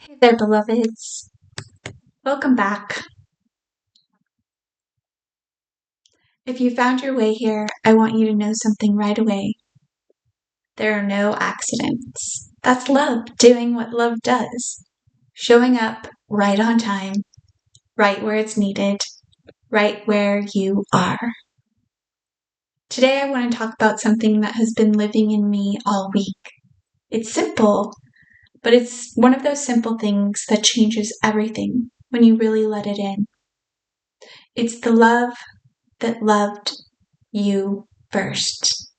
Hey there, beloveds. Welcome back. If you found your way here, I want you to know something right away. There are no accidents. That's love doing what love does. Showing up right on time, right where it's needed, right where you are. Today I want to talk about something that has been living in me all week. It's simple, but it's one of those simple things that changes everything when you really let it in. It's the love that loved you first.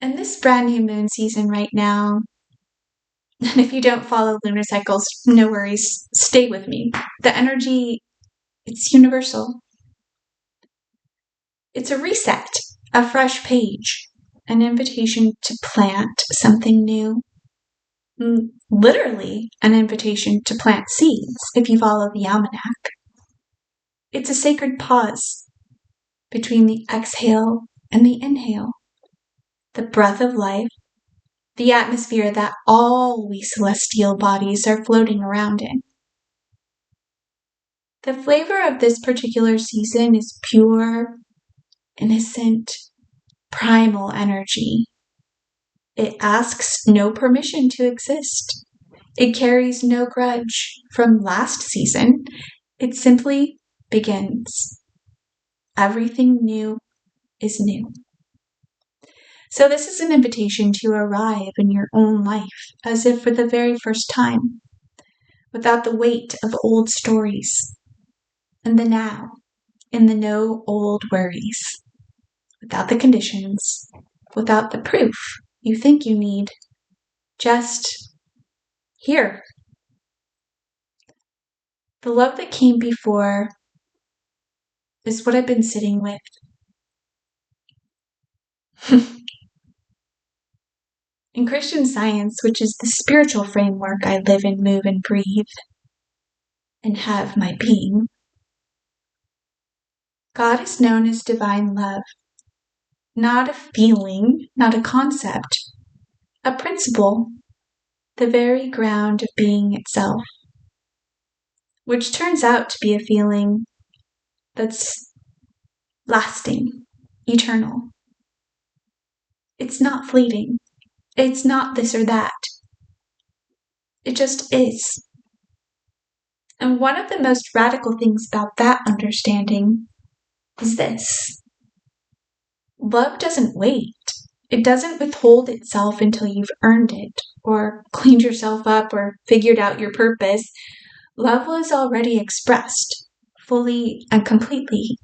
And this brand new moon season right now, and if you don't follow lunar cycles, no worries, stay with me. The energy, it's universal. It's a reset, a fresh page, an invitation to plant something new. Literally, an invitation to plant seeds if you follow the almanac. It's a sacred pause between the exhale and the inhale, the breath of life, the atmosphere that all we celestial bodies are floating around in. The flavor of this particular season is pure, innocent, primal energy. It asks no permission to exist. It carries no grudge from last season. It simply begins. Everything new is new. So this is an invitation to arrive in your own life as if for the very first time, without the weight of old stories, and the now, in the no old worries, without the conditions, without the proof you think you need, just here. The love that came before is what I've been sitting with. In Christian Science, which is the spiritual framework I live and move and breathe and have my being, God is known as divine love, not a feeling, not a concept, a principle, the very ground of being itself, which turns out to be a feeling that's lasting, eternal. It's not fleeting. It's not this or that. It just is. And one of the most radical things about that understanding is this. Love doesn't wait. It doesn't withhold itself until you've earned it, or cleaned yourself up, or figured out your purpose. Love was already expressed, fully and completely,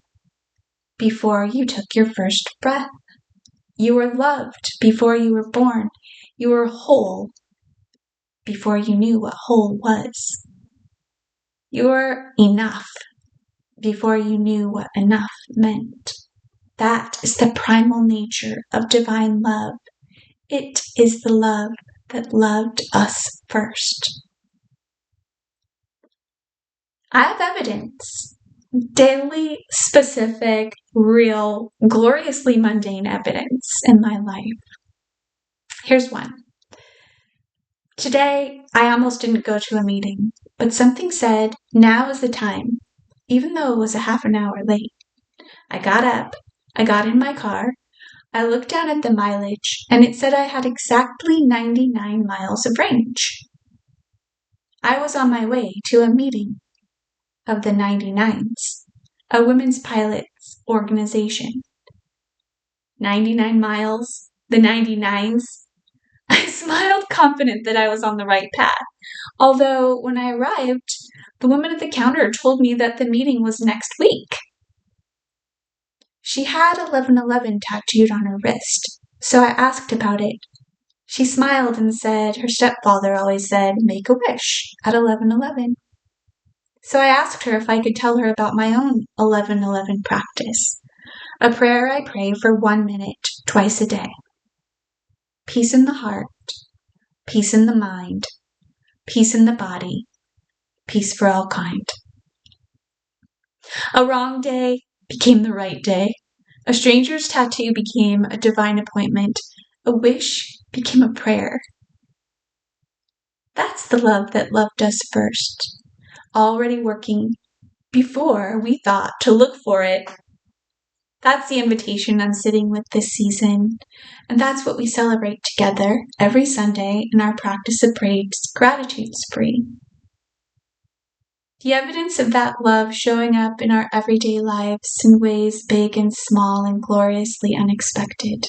before you took your first breath. You were loved before you were born. You were whole before you knew what whole was. You were enough before you knew what enough meant. That is the primal nature of divine love. It is the love that loved us first. I have evidence. Daily, specific, real, gloriously mundane evidence in my life. Here's one. Today, I almost didn't go to a meeting, but something said, now is the time, even though it was a half an hour late. I got up, I got in my car, I looked down at the mileage, and it said I had exactly 99 miles of range. I was on my way to a meeting of the 99s, a women's pilots organization. 99 miles, the 99s. I smiled, confident that I was on the right path. Although, when I arrived, the woman at the counter told me that the meeting was next week. She had 1111 tattooed on her wrist, so I asked about it. She smiled and said her stepfather always said, make a wish at 1111. So I asked her if I could tell her about my own 1111 practice, a prayer I pray for 1 minute twice a day. Peace in the heart, peace in the mind, peace in the body, peace for all kind. A wrong day became the right day. A stranger's tattoo became a divine appointment. A wish became a prayer. That's the love that loved us first, already working before we thought to look for it. That's the invitation I'm sitting with this season, and that's what we celebrate together every Sunday in our Practice of Praise gratitude spree. The evidence of that love showing up in our everyday lives in ways big and small and gloriously unexpected.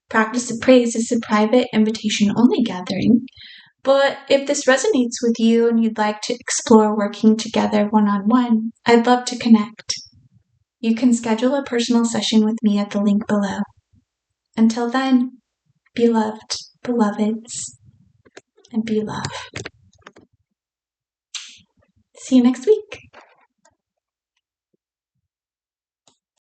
Practice of Praise is a private invitation-only gathering, but if this resonates with you and you'd like to explore working together one-on-one, I'd love to connect. You can schedule a personal session with me at the link below. Until then, be loved, beloveds, and be love. See you next week.